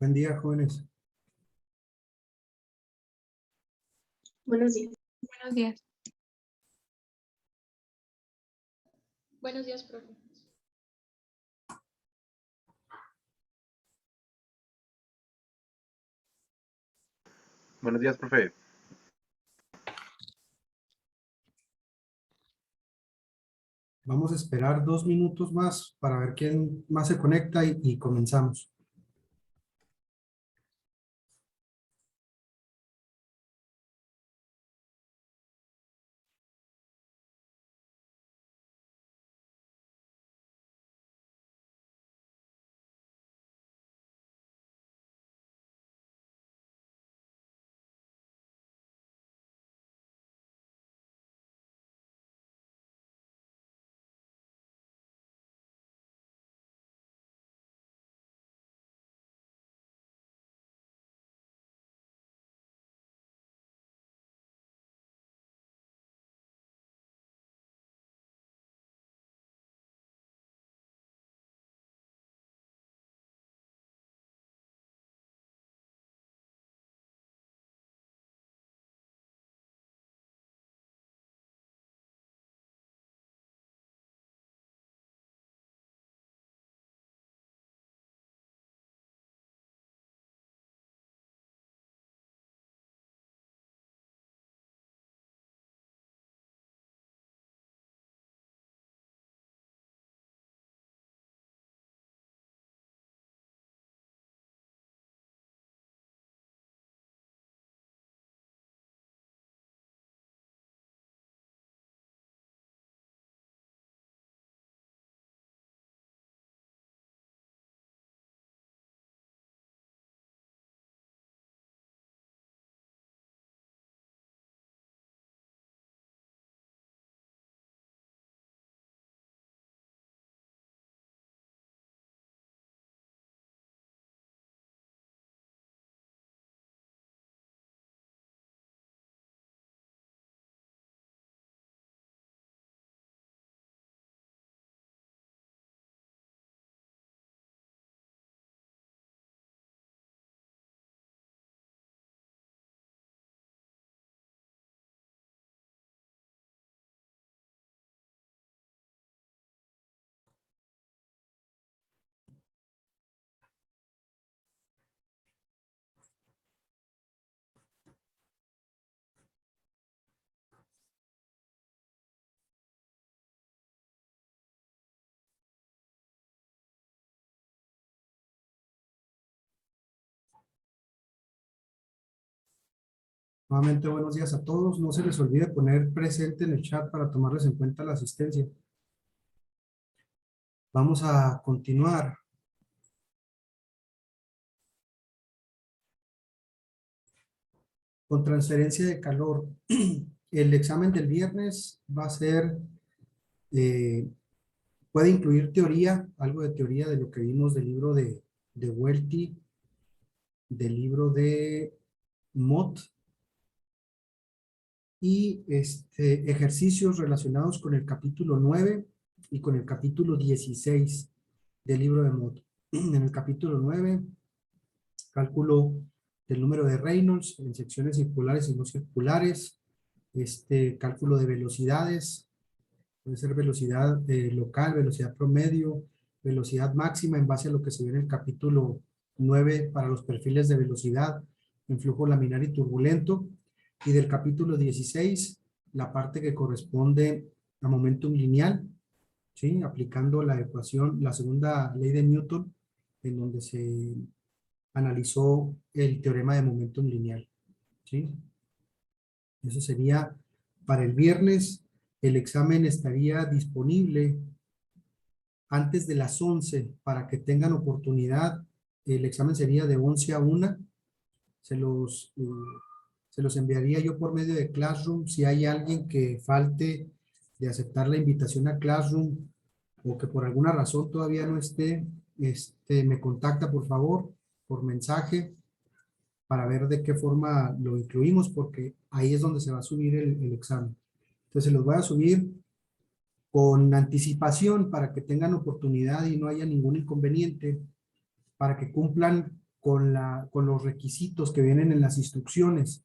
Buen día, jóvenes. Buenos días. Buenos días. Buenos días, profe. Buenos días, profe. Vamos a esperar 2 minutos más para ver quién más se conecta y comenzamos. Nuevamente, buenos días a todos. No se les olvide poner presente en el chat para tomarles en cuenta la asistencia. Vamos a continuar. Con transferencia de calor. El examen del viernes va a ser, puede incluir teoría, algo de teoría de lo que vimos del libro de Welty, del libro de Mott, y ejercicios relacionados con el capítulo 9 y con el capítulo 16 del libro de Mott. En el capítulo 9, cálculo del número de Reynolds en secciones circulares y no circulares, cálculo de velocidades, puede ser velocidad local, velocidad promedio, velocidad máxima en base a lo que se ve en el capítulo 9 para los perfiles de velocidad en flujo laminar y turbulento, y del capítulo 16, la parte que corresponde a momentum lineal, ¿sí? Aplicando la ecuación, la segunda ley de Newton, en donde se analizó el teorema de momentum lineal, ¿sí? Eso sería para el viernes. El examen estaría disponible antes de las 11 para que tengan oportunidad. El examen sería de 11 a 1. Se los enviaría yo por medio de Classroom. Si hay alguien que falte de aceptar la invitación a Classroom o que por alguna razón todavía no esté, me contacta por favor por mensaje para ver de qué forma lo incluimos, porque ahí es donde se va a subir el examen. Entonces los voy a subir con anticipación para que tengan oportunidad y no haya ningún inconveniente, para que cumplan con los requisitos que vienen en las instrucciones,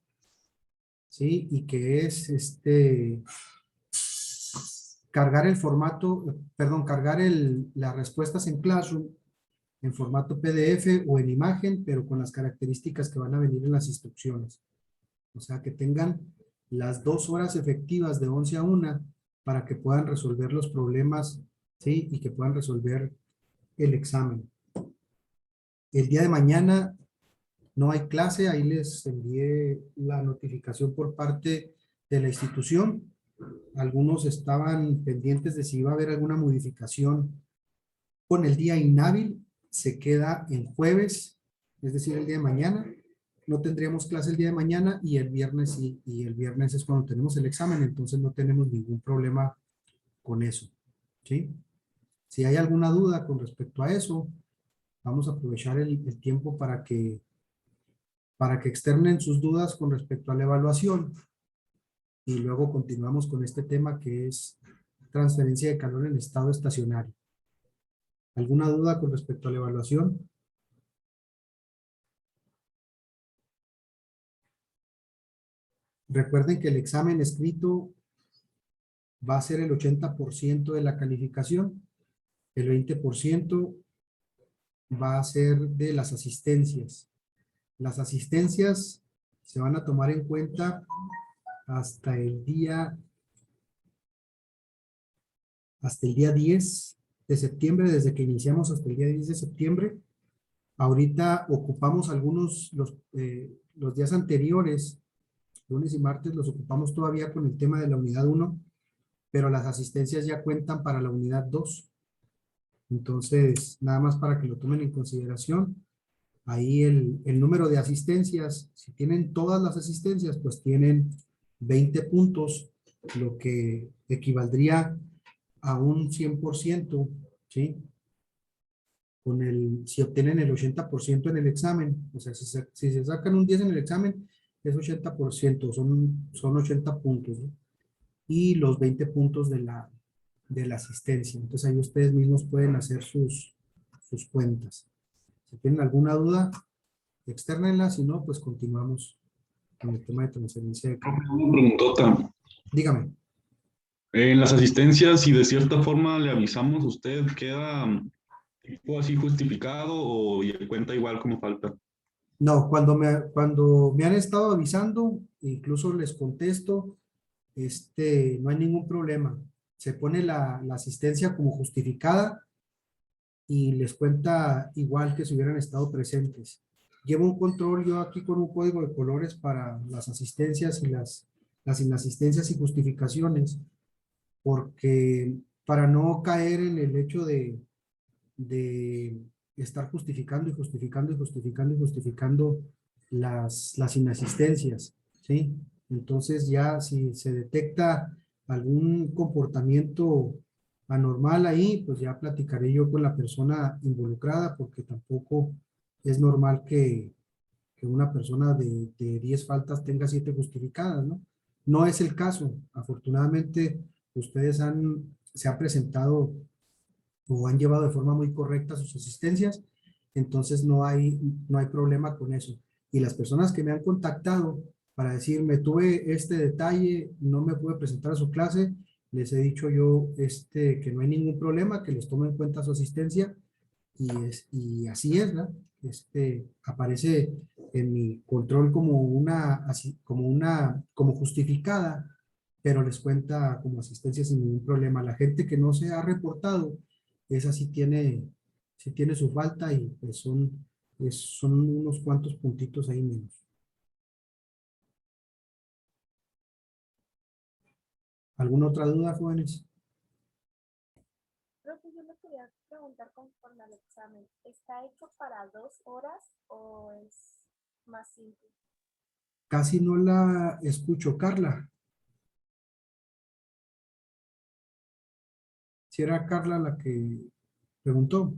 ¿sí? Y que es cargar el formato, perdón, cargar las respuestas en Classroom en formato PDF o en imagen, pero con las características que van a venir en las instrucciones. O sea, que tengan las 2 horas efectivas de 11 a 1 para que puedan resolver los problemas, ¿sí? Y que puedan resolver el examen. El día de mañana no hay clase, ahí les envié la notificación por parte de la institución. Algunos estaban pendientes de si iba a haber alguna modificación con el día inhábil. Se queda en jueves, es decir, el día de mañana. No tendríamos clase el día de mañana y el viernes sí, y el viernes es cuando tenemos el examen, entonces no tenemos ningún problema con eso, ¿sí? Si hay alguna duda con respecto a eso, vamos a aprovechar el tiempo para que externen sus dudas con respecto a la evaluación y luego continuamos con este tema que es transferencia de calor en estado estacionario. ¿Alguna duda con respecto a la evaluación? Recuerden que el examen escrito va a ser el 80% de la calificación, el 20% va a ser de las asistencias. Las asistencias se van a tomar en cuenta hasta hasta el día 10 de septiembre, desde que iniciamos hasta el día 10 de septiembre. Ahorita ocupamos los días anteriores, lunes y martes, los ocupamos todavía con el tema de la unidad 1, pero las asistencias ya cuentan para la unidad 2. Entonces, nada más para que lo tomen en consideración. Ahí el número de asistencias, si tienen todas las asistencias, pues tienen 20 puntos, lo que equivaldría a un 100%, ¿sí? Si obtienen el 80% en el examen, o sea, si se sacan un 10 en el examen, es 80%, son 80 puntos, ¿no? Y los 20 puntos de la asistencia. Entonces ahí ustedes mismos pueden hacer sus cuentas. Si tienen alguna duda, externenla, si no, pues continuamos con el tema de transferencia de calor. Una preguntota. Dígame. En las asistencias, si de cierta forma le avisamos, ¿usted queda tipo así justificado o cuenta igual como falta? No, cuando me han estado avisando, incluso les contesto, no hay ningún problema. Se pone la asistencia como justificada y les cuenta igual que si hubieran estado presentes. Llevo un control yo aquí con un código de colores para las asistencias y las inasistencias y justificaciones, porque para no caer en el hecho de estar justificando y justificando y justificando y justificando las inasistencias, ¿sí? Entonces ya si se detecta algún comportamiento anormal ahí, pues ya platicaré yo con la persona involucrada, porque tampoco es normal que una persona de 10 faltas tenga 7 justificadas, ¿no? No es el caso. Afortunadamente, ustedes se han presentado o han llevado de forma muy correcta sus asistencias, entonces no hay problema con eso. Y las personas que me han contactado para decirme, tuve este detalle, no me pude presentar a su clase, les he dicho yo que no hay ningún problema, que les tomo en cuenta su asistencia y así es, ¿no? Aparece en mi control como justificada, pero les cuenta como asistencia sin ningún problema. La gente que no se ha reportado, esa sí tiene su falta y pues son unos cuantos puntitos ahí menos. ¿Alguna otra duda, jóvenes? Profe, yo le quería preguntar conforme al examen, ¿está hecho para 2 horas o es más simple? Casi no la escucho, Carla. Si era Carla la que preguntó.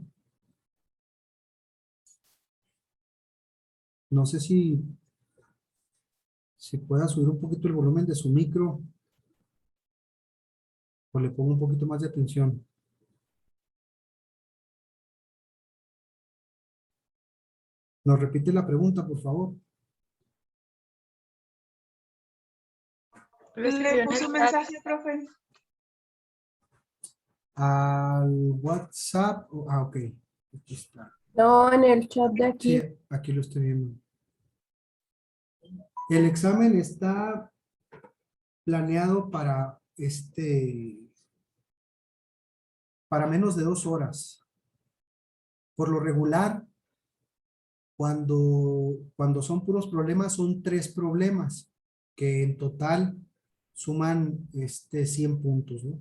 No sé si pueda subir un poquito el volumen de su micro o le pongo un poquito más de atención. ¿Nos repite la pregunta, por favor? Le puso mensaje, profe. Al WhatsApp. Ok. Aquí está. No, en el chat de Sí, aquí. aquí lo estoy viendo. El examen está planeado para menos de 2 horas. Por lo regular, cuando son puros problemas, son 3 problemas, que en total suman 100 puntos, ¿no?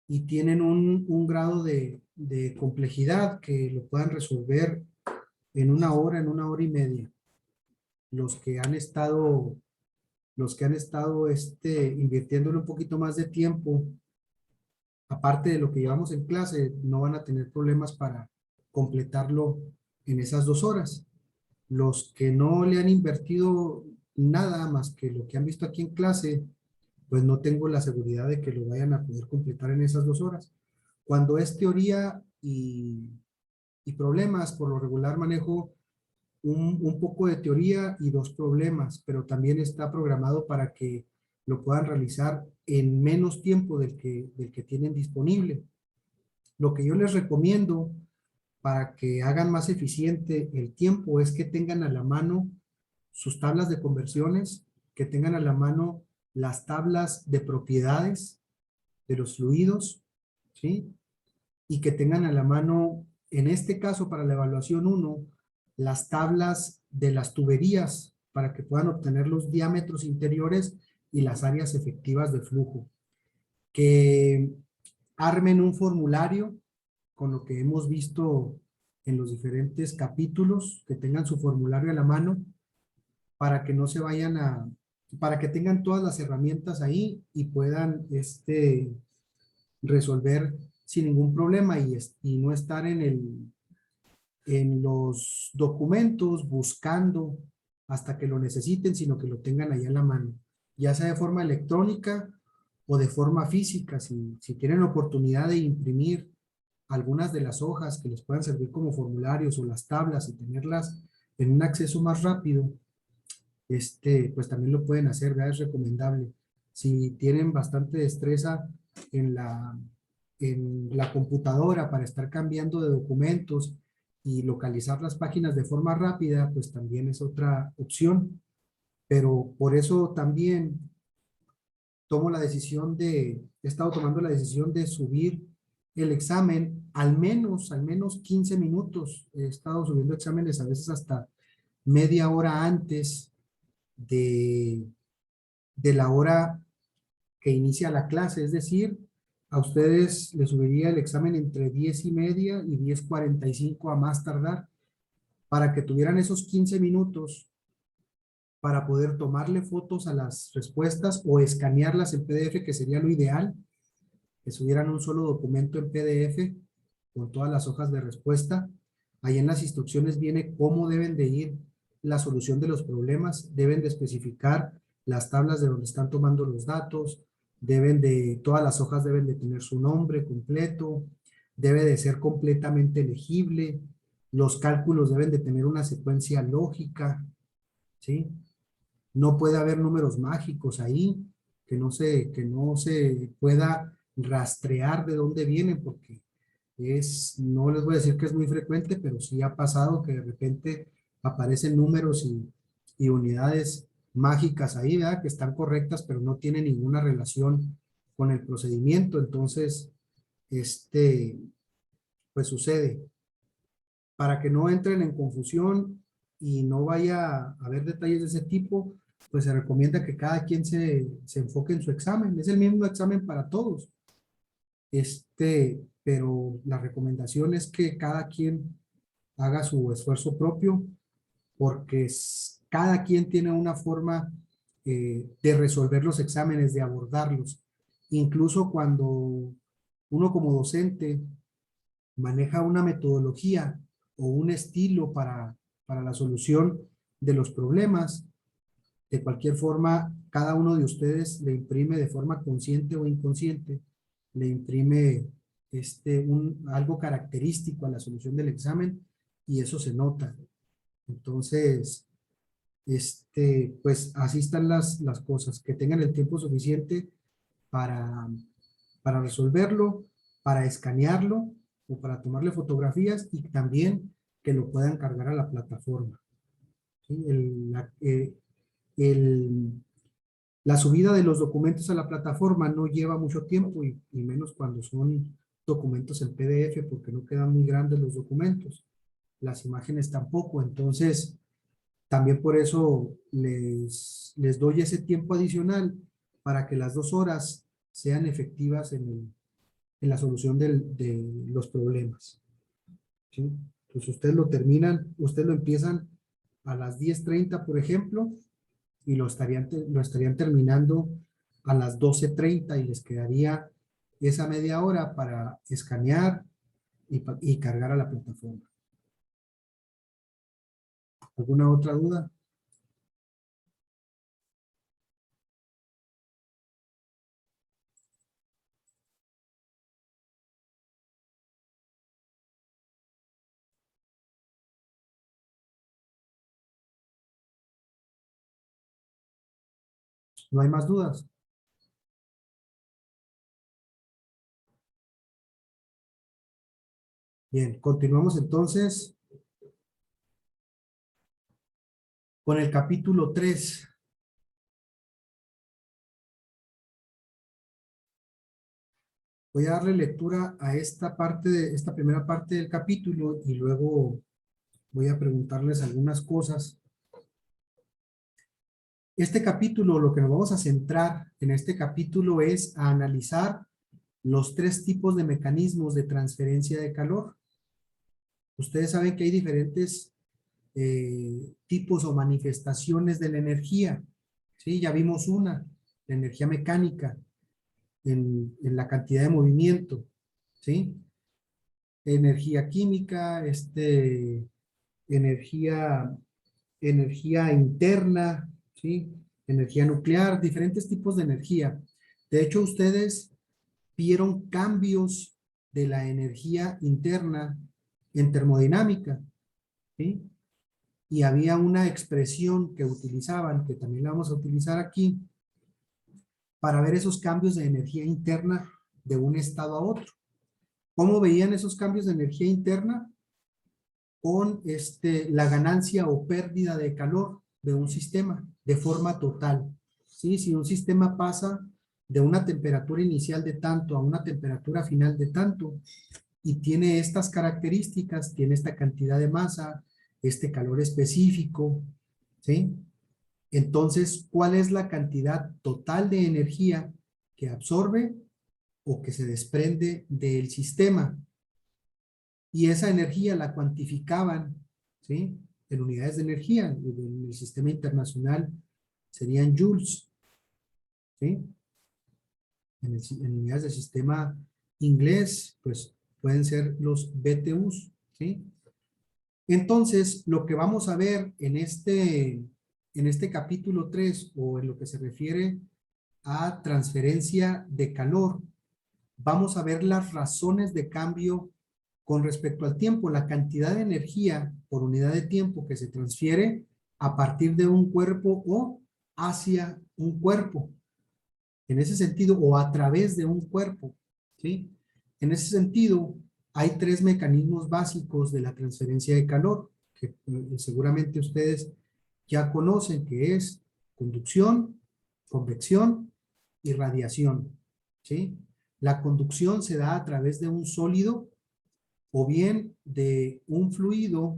Y tienen un grado de complejidad que lo puedan resolver en 1 hora, en 1 hora y media. Los que han estado invirtiéndole un poquito más de tiempo, aparte de lo que llevamos en clase, no van a tener problemas para completarlo en esas 2 horas. Los que no le han invertido nada más que lo que han visto aquí en clase, pues no tengo la seguridad de que lo vayan a poder completar en esas 2 horas. Cuando es teoría y problemas, por lo regular manejo un poco de teoría y 2 problemas, pero también está programado para que lo puedan realizar en menos tiempo del que tienen disponible. Lo que yo les recomiendo para que hagan más eficiente el tiempo es que tengan a la mano sus tablas de conversiones, que tengan a la mano las tablas de propiedades de los fluidos, ¿sí? Y que tengan a la mano, en este caso para la evaluación 1, las tablas de las tuberías para que puedan obtener los diámetros interiores y las áreas efectivas de flujo. Que armen un formulario con lo que hemos visto en los diferentes capítulos, que tengan su formulario a la mano para que no se vayan para que tengan todas las herramientas ahí y puedan resolver sin ningún problema y no estar en los documentos buscando hasta que lo necesiten, sino que lo tengan ahí a la mano, ya sea de forma electrónica o de forma física. Si tienen oportunidad de imprimir algunas de las hojas que les puedan servir como formularios o las tablas y tenerlas en un acceso más rápido, pues también lo pueden hacer, ¿verdad? Es recomendable. Si tienen bastante destreza en la computadora para estar cambiando de documentos y localizar las páginas de forma rápida, pues también es otra opción. Pero por eso también he estado tomando la decisión de subir el examen al menos 15 minutos. He estado subiendo exámenes a veces hasta media hora antes de la hora que inicia la clase, es decir, a ustedes les subiría el examen entre 10:30 y 10:45 a más tardar, para que tuvieran esos 15 minutos para poder tomarle fotos a las respuestas o escanearlas en PDF, que sería lo ideal, que subieran un solo documento en PDF con todas las hojas de respuesta. Ahí en las instrucciones viene cómo deben de ir la solución de los problemas, deben de especificar las tablas de donde están tomando los datos, todas las hojas deben de tener su nombre completo, debe de ser completamente legible, los cálculos deben de tener una secuencia lógica, ¿sí? No puede haber números mágicos ahí, que no se pueda rastrear de dónde vienen, porque no les voy a decir que es muy frecuente, pero sí ha pasado que de repente aparecen números y unidades mágicas ahí, ¿verdad? Que están correctas, pero no tienen ninguna relación con el procedimiento. Entonces, pues sucede. Para que no entren en confusión y no vaya a haber detalles de ese tipo, pues se recomienda que cada quien se enfoque en su examen. Es el mismo examen para todos. Pero la recomendación es que cada quien haga su esfuerzo propio, porque cada quien tiene una forma de resolver los exámenes, de abordarlos. Incluso cuando uno como docente maneja una metodología o un estilo para la solución de los problemas, de cualquier forma, cada uno de ustedes le imprime de forma consciente o inconsciente, le imprime algo característico a la solución del examen y eso se nota. Entonces, pues así están las cosas, que tengan el tiempo suficiente para, para resolverlo, para escanearlo o para tomarle fotografías y también que lo puedan cargar a la plataforma. ¿Sí? La subida de los documentos a la plataforma no lleva mucho tiempo y menos cuando son documentos en PDF porque no quedan muy grandes los documentos. Las imágenes tampoco, entonces también por eso les doy ese tiempo adicional para que las 2 horas sean efectivas en la solución de los problemas. ¿Sí? Pues ustedes lo terminan, ustedes lo empiezan a las 10:30, por ejemplo, y lo estarían terminando a las 12:30 y les quedaría esa media hora para escanear y cargar a la plataforma. ¿Alguna otra duda? ¿No hay más dudas? Bien, continuamos entonces con el capítulo 3. Voy a darle lectura a esta primera parte del capítulo y luego voy a preguntarles algunas cosas. Este capítulo, lo que nos vamos a centrar en este capítulo es a analizar los 3 tipos de mecanismos de transferencia de calor. Ustedes saben que hay diferentes tipos o manifestaciones de la energía. ¿Sí? Ya vimos una, la energía mecánica, en la cantidad de movimiento. ¿Sí? Energía química, energía interna, ¿sí? Energía nuclear, diferentes tipos de energía. De hecho, ustedes vieron cambios de la energía interna en termodinámica, ¿sí? Y había una expresión que utilizaban, que también la vamos a utilizar aquí, para ver esos cambios de energía interna de un estado a otro. ¿Cómo veían esos cambios de energía interna? Con la ganancia o pérdida de calor de un sistema de forma total. ¿Sí? Si un sistema pasa de una temperatura inicial de tanto a una temperatura final de tanto y tiene estas características, tiene esta cantidad de masa, este calor específico, ¿sí? Entonces, ¿cuál es la cantidad total de energía que absorbe o que se desprende del sistema? Y esa energía la cuantificaban, ¿sí? En unidades de energía. En el sistema internacional serían joules, ¿sí? En unidades del sistema inglés, pues pueden ser los BTUs, ¿sí? Entonces, lo que vamos a ver en este capítulo 3, o en lo que se refiere a transferencia de calor, vamos a ver las razones de cambio con respecto al tiempo, la cantidad de energía por unidad de tiempo que se transfiere a partir de un cuerpo o hacia un cuerpo. En ese sentido, o a través de un cuerpo, ¿sí? En ese sentido, hay 3 mecanismos básicos de la transferencia de calor, que seguramente ustedes ya conocen, que es conducción, convección y radiación, ¿sí? La conducción se da a través de un sólido o bien de un fluido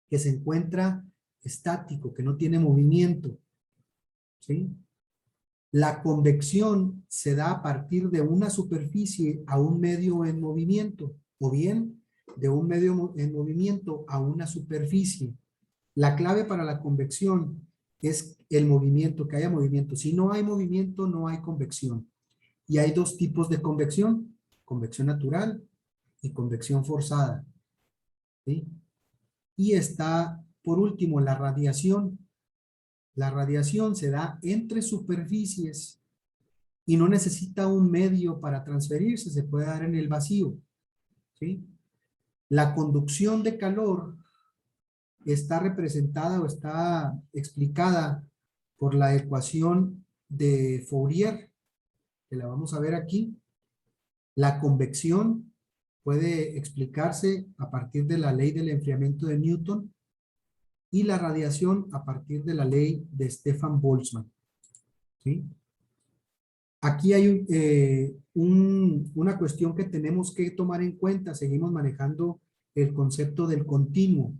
que se encuentra estático, que no tiene movimiento, ¿sí? La convección se da a partir de una superficie a un medio en movimiento, o bien de un medio en movimiento a una superficie. La clave para la convección es el movimiento, que haya movimiento. Si no hay movimiento, no hay convección. Y hay 2 tipos de convección: convección natural y convección forzada, ¿sí? Y está, por último, la radiación. La radiación se da entre superficies y no necesita un medio para transferirse, se puede dar en el vacío, ¿sí? La conducción de calor está representada o está explicada por la ecuación de Fourier, que la vamos a ver aquí. La convección puede explicarse a partir de la ley del enfriamiento de Newton y la radiación a partir de la ley de Stefan Boltzmann. ¿Sí? Aquí hay una cuestión que tenemos que tomar en cuenta. Seguimos manejando el concepto del continuo.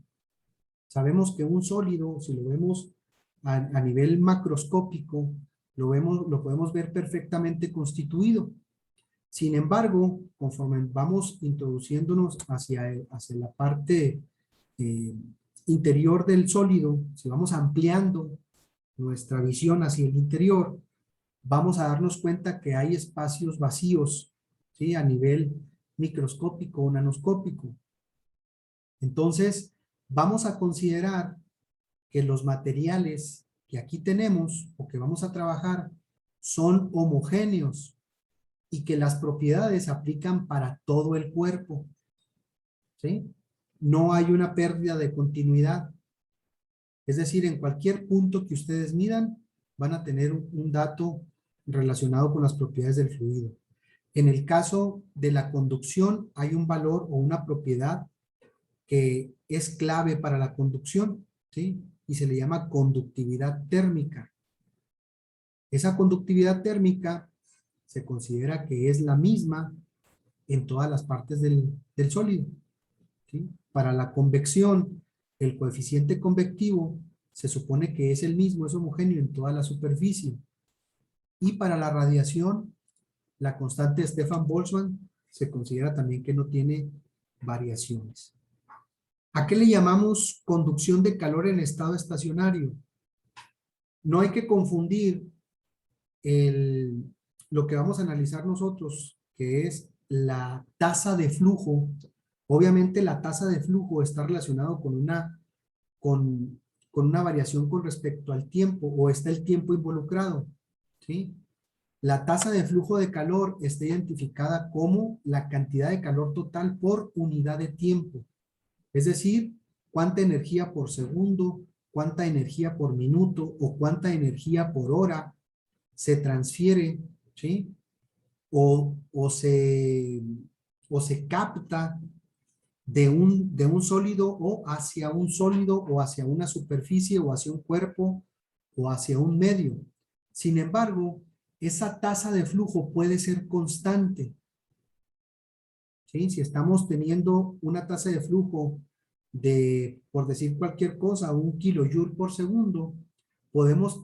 Sabemos que un sólido, si lo vemos a nivel macroscópico, lo podemos ver perfectamente constituido. Sin embargo, conforme vamos introduciéndonos hacia la parte interior del sólido, si vamos ampliando nuestra visión hacia el interior, vamos a darnos cuenta que hay espacios vacíos, ¿sí? A nivel microscópico o nanoscópico. Entonces, vamos a considerar que los materiales que aquí tenemos o que vamos a trabajar son homogéneos y que las propiedades aplican para todo el cuerpo, ¿sí? No hay una pérdida de continuidad. Es decir, en cualquier punto que ustedes midan, van a tener un dato relacionado con las propiedades del fluido. En el caso de la conducción, hay un valor o una propiedad que es clave para la conducción, ¿sí? Y se le llama conductividad térmica. Esa conductividad térmica se considera que es la misma en todas las partes del sólido, ¿sí? Para la convección, el coeficiente convectivo se supone que es el mismo, es homogéneo en toda la superficie. Y para la radiación, la constante de Stefan Boltzmann se considera también que no tiene variaciones. ¿A qué le llamamos conducción de calor en estado estacionario? No hay que confundir lo que vamos a analizar nosotros, que es la tasa de flujo. Obviamente la tasa de flujo está relacionado con una variación con respecto al tiempo, o está el tiempo involucrado, ¿sí? La tasa de flujo de calor está identificada como la cantidad de calor total por unidad de tiempo. Es decir, cuánta energía por segundo, cuánta energía por minuto o cuánta energía por hora se transfiere, ¿sí? O se capta de un sólido o hacia un sólido o hacia una superficie o hacia un cuerpo o hacia un medio. Sin embargo, esa tasa de flujo puede ser constante, ¿sí? Si estamos teniendo una tasa de flujo de, por decir cualquier cosa, 1 kilojoule por segundo, podemos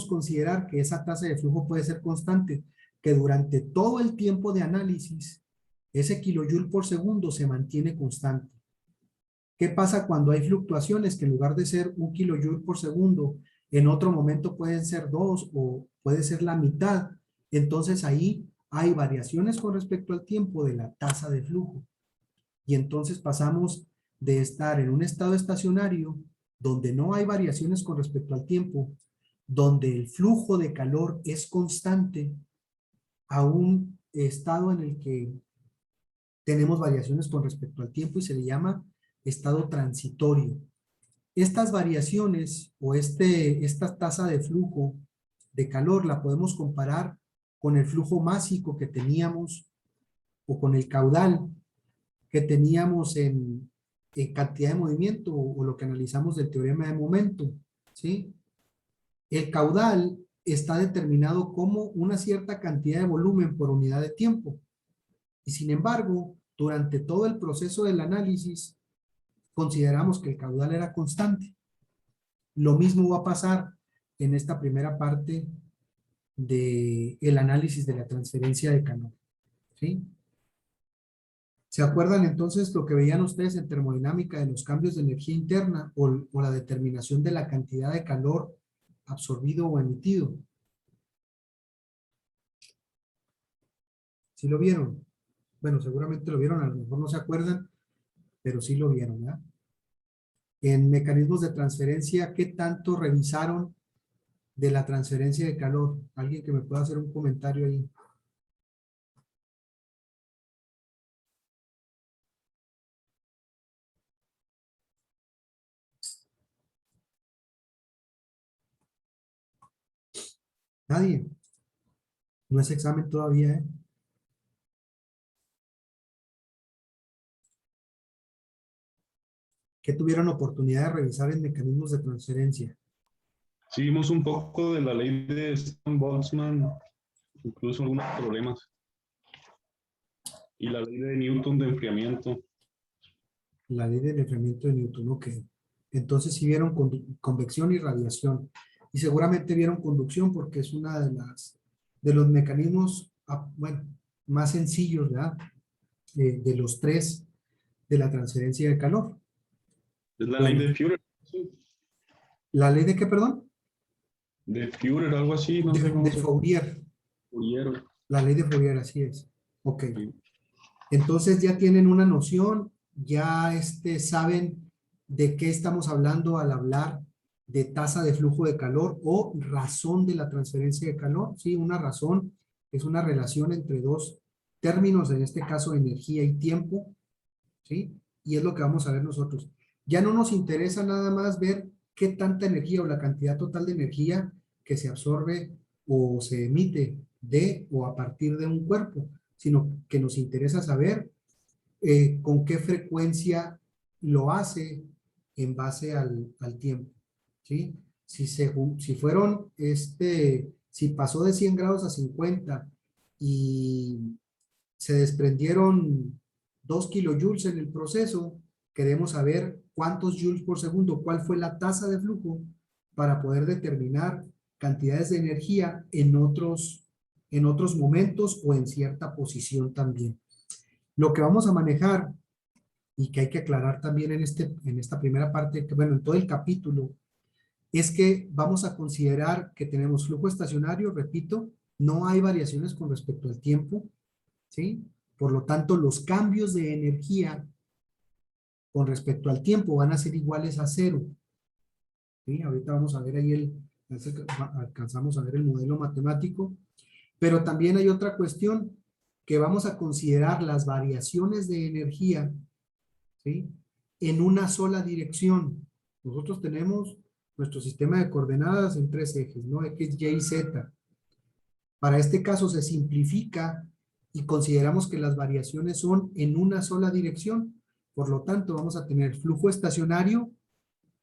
considerar que esa tasa de flujo puede ser constante, que durante todo el tiempo de análisis, ese kilojoule por segundo se mantiene constante. ¿Qué pasa cuando hay fluctuaciones que en lugar de ser 1 kilojoule por segundo, en otro momento pueden ser 2 o puede ser la mitad? Entonces ahí hay variaciones con respecto al tiempo de la tasa de flujo. Y entonces pasamos de estar en un estado estacionario donde no hay variaciones con respecto al tiempo, donde el flujo de calor es constante, a un estado en el que tenemos variaciones con respecto al tiempo y se le llama estado transitorio. Estas variaciones o esta tasa de flujo de calor la podemos comparar con el flujo másico que teníamos o con el caudal que teníamos en cantidad de movimiento o lo que analizamos del teorema de momento, ¿sí? El caudal está determinado como una cierta cantidad de volumen por unidad de tiempo. Y sin embargo, durante todo el proceso del análisis, consideramos que el caudal era constante. Lo mismo va a pasar en esta primera parte del análisis de la transferencia de calor, ¿sí? ¿Se acuerdan entonces lo que veían ustedes en termodinámica de los cambios de energía interna o la determinación de la cantidad de calor absorbido o emitido? ¿Sí lo vieron? Bueno, seguramente lo vieron, a lo mejor no se acuerdan, pero sí lo vieron, ¿verdad? En mecanismos de transferencia, ¿qué tanto revisaron de la transferencia de calor? ¿Alguien que me pueda hacer un comentario ahí? Nadie. No es examen todavía, ¿eh? ¿Qué tuvieron oportunidad de revisar en mecanismos de transferencia? Sí, vimos un poco de la ley de Boltzmann, incluso algunos problemas. Y la ley de Newton de enfriamiento. La ley del enfriamiento de Newton, ok. Entonces sí vieron convección y radiación. Y seguramente vieron conducción porque es una de los mecanismos, bueno, más sencillos, ¿verdad? De los tres de la transferencia de calor. Es la Bueno. ley de Führer. Sí. ¿La ley de qué, perdón? De Führer, algo así, no sé cómo De se Fourier. Fourier. La ley de Fourier, así es. Ok. Sí. Entonces ya tienen una noción, ya saben de qué estamos hablando al hablar de tasa de flujo de calor o razón de la transferencia de calor. Sí, una razón es una relación entre dos términos, en este caso energía y tiempo, ¿sí? Y es lo que vamos a ver nosotros. Ya no nos interesa nada más ver qué tanta energía o la cantidad total de energía que se absorbe o se emite de o a partir de un cuerpo, sino que nos interesa saber con qué frecuencia lo hace en base al tiempo, ¿sí? Si fueron, si pasó de 100 grados a 50 y se desprendieron 2 kilojoules en el proceso, queremos saber cuántos joules por segundo, cuál fue la tasa de flujo para poder determinar cantidades de energía en otros momentos o en cierta posición también. Lo que vamos a manejar y que hay que aclarar también en esta primera parte, que bueno, en todo el capítulo, es que vamos a considerar que tenemos flujo estacionario, repito, no hay variaciones con respecto al tiempo, ¿sí? Por lo tanto, los cambios de energía con respecto al tiempo van a ser iguales a cero, ¿sí? Ahorita vamos a ver ahí alcanzamos a ver el modelo matemático, pero también hay otra cuestión que vamos a considerar las variaciones de energía, ¿sí? En una sola dirección. Nosotros tenemos nuestro sistema de coordenadas en 3 ejes, ¿no? X, Y y Z. Para este caso se simplifica y consideramos que las variaciones son en una sola dirección. Por lo tanto, vamos a tener flujo estacionario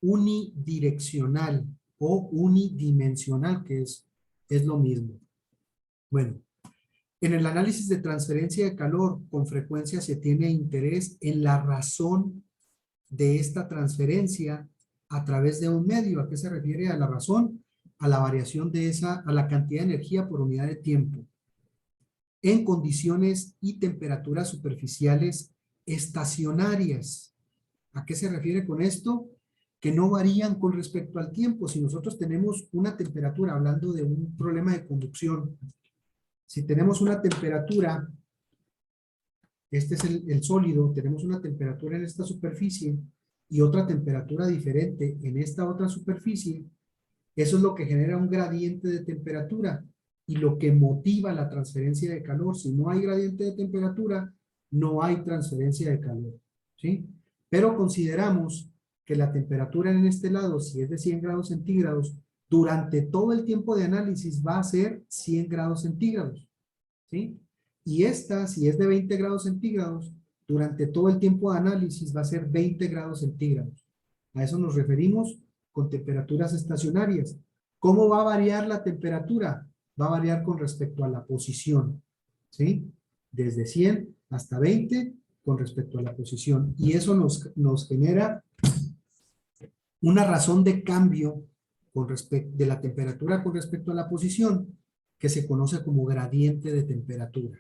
unidireccional o unidimensional, que es lo mismo. Bueno, en el análisis de transferencia de calor, con frecuencia se tiene interés en la razón de esta transferencia a través de un medio. ¿A qué se refiere a la razón? A la variación a la cantidad de energía por unidad de tiempo en condiciones y temperaturas superficiales estacionarias. ¿A qué se refiere con esto? Que no varían con respecto al tiempo. Si nosotros tenemos una temperatura, hablando de un problema de conducción, si tenemos una temperatura, este es el sólido, tenemos una temperatura en esta superficie y otra temperatura diferente en esta otra superficie, eso es lo que genera un gradiente de temperatura y lo que motiva la transferencia de calor. Si no hay gradiente de temperatura, no hay transferencia de calor, ¿sí? Pero consideramos que la temperatura en este lado, si es de 100 grados centígrados, durante todo el tiempo de análisis va a ser 100 grados centígrados, ¿sí? Y esta, si es de 20 grados centígrados, durante todo el tiempo de análisis va a ser 20 grados centígrados. A eso nos referimos con temperaturas estacionarias. ¿Cómo va a variar la temperatura? Va a variar con respecto a la posición, ¿sí? Desde 100 hasta 20 con respecto a la posición. Y eso nos genera una razón de cambio de la temperatura con respecto a la posición, que se conoce como gradiente de temperatura.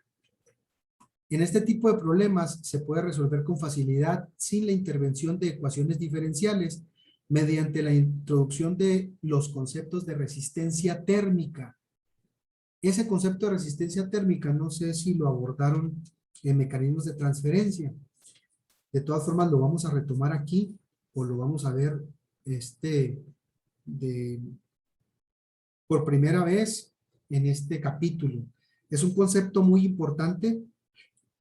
En este tipo de problemas se puede resolver con facilidad sin la intervención de ecuaciones diferenciales mediante la introducción de los conceptos de resistencia térmica. Ese concepto de resistencia térmica no sé si lo abordaron en mecanismos de transferencia. De todas formas lo vamos a retomar aquí o lo vamos a ver por primera vez en este capítulo. Es un concepto muy importante.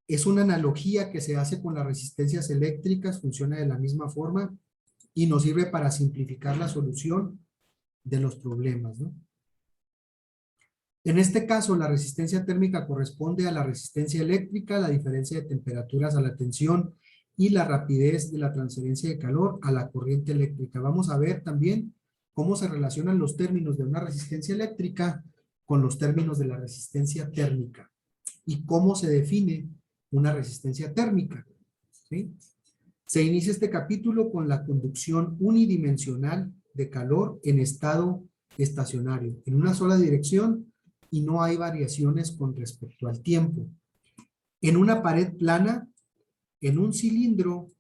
Es una analogía que se hace con las resistencias eléctricas, funciona de la misma forma y nos sirve para simplificar la solución de los problemas, ¿no? En este caso, la resistencia térmica corresponde a la resistencia eléctrica, la diferencia de temperaturas a la tensión y la rapidez de la transferencia de calor a la corriente eléctrica. Vamos a ver también cómo se relacionan los términos de una resistencia eléctrica con los términos de la resistencia térmica y cómo se define una resistencia térmica, ¿sí? Se inicia este capítulo con la conducción unidimensional de calor en estado estacionario, en una sola dirección y no hay variaciones con respecto al tiempo. En una pared plana, en un cilindro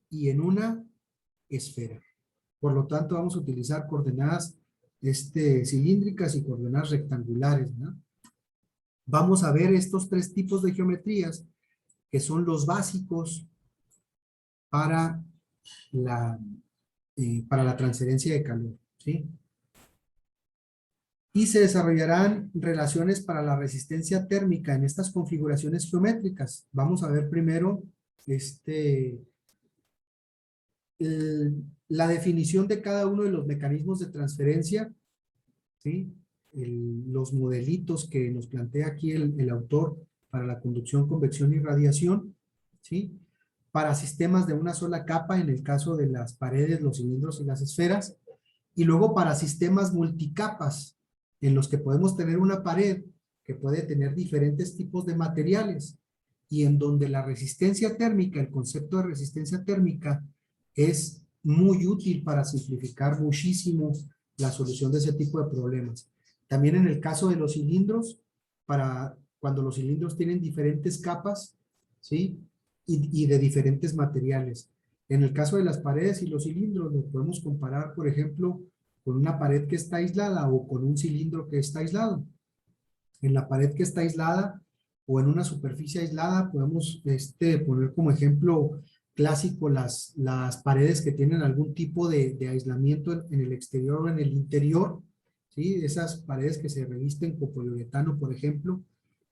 y en una esfera. Por lo tanto, vamos a utilizar coordenadas cilíndricas y coordenadas rectangulares, ¿no? Vamos a ver estos tres tipos de geometrías que son los básicos para la transferencia de calor, ¿sí? Y se desarrollarán relaciones para la resistencia térmica en estas configuraciones geométricas. Vamos a ver primero la definición de cada uno de los mecanismos de transferencia, ¿sí? Los modelitos que nos plantea aquí el autor para la conducción, convección y radiación, ¿sí? Para sistemas de una sola capa, en el caso de las paredes, los cilindros y las esferas, y luego para sistemas multicapas, en los que podemos tener una pared que puede tener diferentes tipos de materiales, y en donde la resistencia térmica, el concepto de resistencia térmica, es muy útil para simplificar muchísimo la solución de ese tipo de problemas. También en el caso de los cilindros, para cuando los cilindros tienen diferentes capas, ¿sí? Y de diferentes materiales. En el caso de las paredes y los cilindros, lo podemos comparar, por ejemplo, con una pared que está aislada o con un cilindro que está aislado. En la pared que está aislada o en una superficie aislada, podemos poner como ejemplo clásico las paredes que tienen algún tipo de aislamiento en el exterior o en el interior, ¿sí? Esas paredes que se revisten con poliuretano, por ejemplo,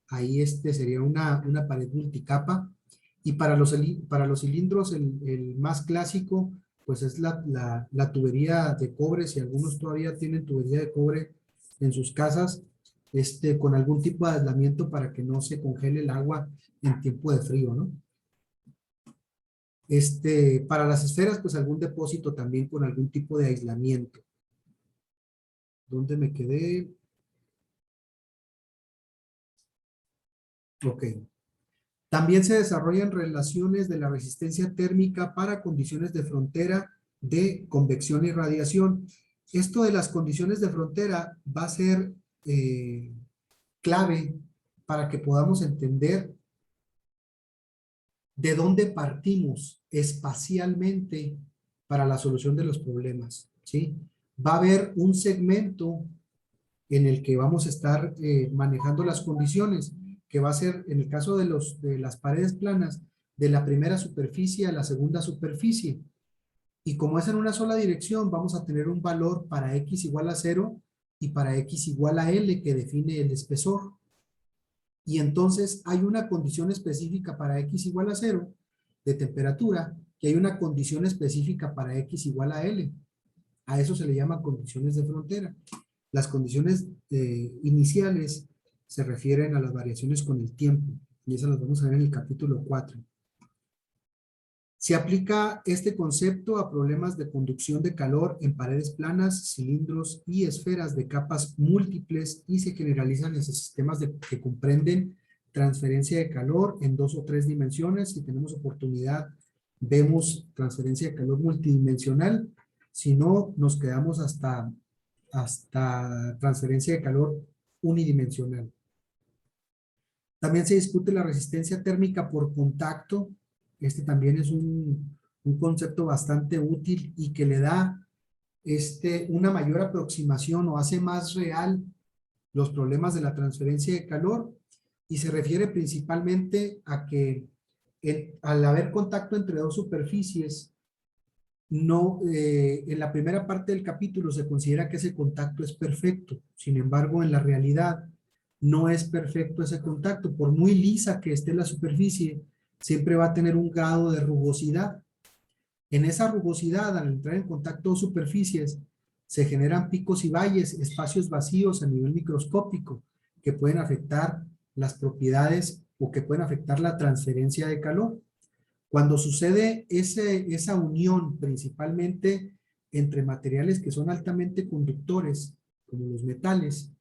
ahí sería una pared multicapa. Y para los cilindros, el más clásico, pues es la tubería de cobre, si algunos todavía tienen tubería de cobre en sus casas, con algún tipo de aislamiento para que no se congele el agua en tiempo de frío, ¿no? Para las esferas, pues algún depósito también con algún tipo de aislamiento. ¿Dónde me quedé? Ok. También se desarrollan relaciones de la resistencia térmica para condiciones de frontera de convección y radiación. Esto de las condiciones de frontera va a ser clave para que podamos entender de dónde partimos espacialmente para la solución de los problemas, ¿sí? Va a haber un segmento en el que vamos a estar manejando las condiciones, que va a ser, en el caso de las paredes planas, de la primera superficie a la segunda superficie. Y como es en una sola dirección, vamos a tener un valor para x igual a 0 y para x igual a L, que define el espesor. Y entonces hay una condición específica para x igual a 0 de temperatura, y hay una condición específica para x igual a L. A eso se le llama condiciones de frontera. Las condiciones iniciales se refieren a las variaciones con el tiempo, y esas las vamos a ver en el capítulo 4. Se aplica este concepto a problemas de conducción de calor en paredes planas, cilindros y esferas de capas múltiples, y se generalizan en sistemas que comprenden transferencia de calor en 2 o 3 dimensiones. Si tenemos oportunidad, vemos transferencia de calor multidimensional. Si no, nos quedamos hasta transferencia de calor unidimensional. También se discute la resistencia térmica por contacto. También es un concepto bastante útil y que le da una mayor aproximación o hace más real los problemas de la transferencia de calor, y se refiere principalmente a que al haber contacto entre dos superficies, en la primera parte del capítulo se considera que ese contacto es perfecto. Sin embargo, en la realidad no es perfecto ese contacto. Por muy lisa que esté la superficie, siempre va a tener un grado de rugosidad. En esa rugosidad, al entrar en contacto dos superficies, se generan picos y valles, espacios vacíos a nivel microscópico, que pueden afectar las propiedades o que pueden afectar la transferencia de calor. Cuando sucede esa unión principalmente entre materiales que son altamente conductores, como los metales,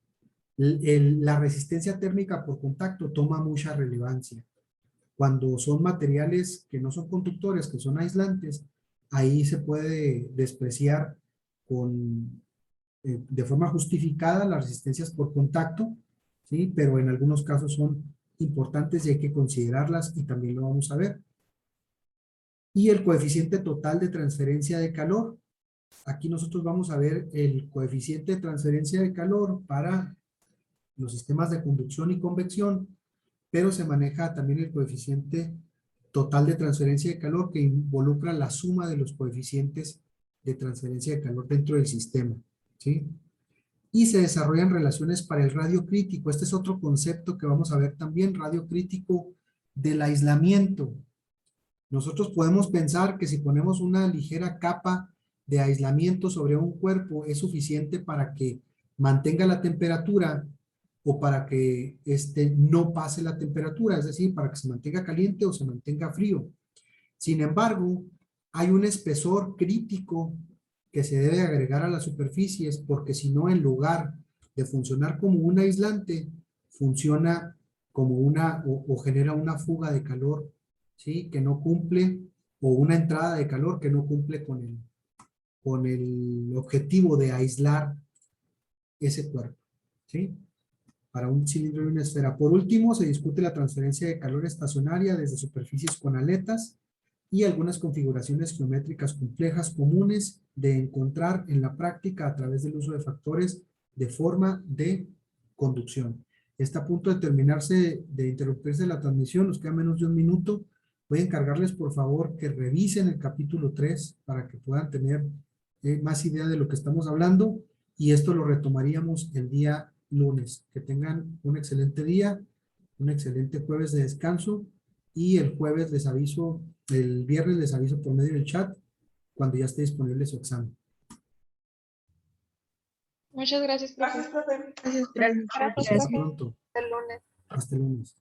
la resistencia térmica por contacto toma mucha relevancia. Cuando son materiales que no son conductores, que son aislantes, ahí se puede despreciar de forma justificada las resistencias por contacto, ¿sí? Pero en algunos casos son importantes y hay que considerarlas y también lo vamos a ver. Y el coeficiente total de transferencia de calor. Aquí nosotros vamos a ver el coeficiente de transferencia de calor para los sistemas de conducción y convección, pero se maneja también el coeficiente total de transferencia de calor que involucra la suma de los coeficientes de transferencia de calor dentro del sistema, ¿sí? Y se desarrollan relaciones para el radio crítico. Este es otro concepto que vamos a ver también, radio crítico del aislamiento. Nosotros podemos pensar que si ponemos una ligera capa de aislamiento sobre un cuerpo es suficiente para que mantenga la temperatura o para que no pase la temperatura, es decir, para que se mantenga caliente o se mantenga frío. Sin embargo, hay un espesor crítico que se debe agregar a las superficies porque si no, en lugar de funcionar como un aislante, funciona como o genera una fuga de calor, ¿sí? Que no cumple, o una entrada de calor que no cumple con el objetivo de aislar ese cuerpo, ¿sí? Para un cilindro y una esfera. Por último, se discute la transferencia de calor estacionaria desde superficies con aletas y algunas configuraciones geométricas complejas comunes de encontrar en la práctica a través del uso de factores de forma de conducción. Está a punto de terminarse, de interrumpirse la transmisión, nos queda menos de un minuto. Voy a encargarles, por favor, que revisen el capítulo 3 para que puedan tener más idea de lo que estamos hablando, y esto lo retomaríamos el día lunes. Que tengan un excelente día, un excelente jueves de descanso, y el jueves les aviso, el viernes les aviso por medio del chat cuando ya esté disponible su examen. Muchas gracias, profe. Gracias, profe. Gracias. Hasta pronto. El lunes. Hasta el lunes.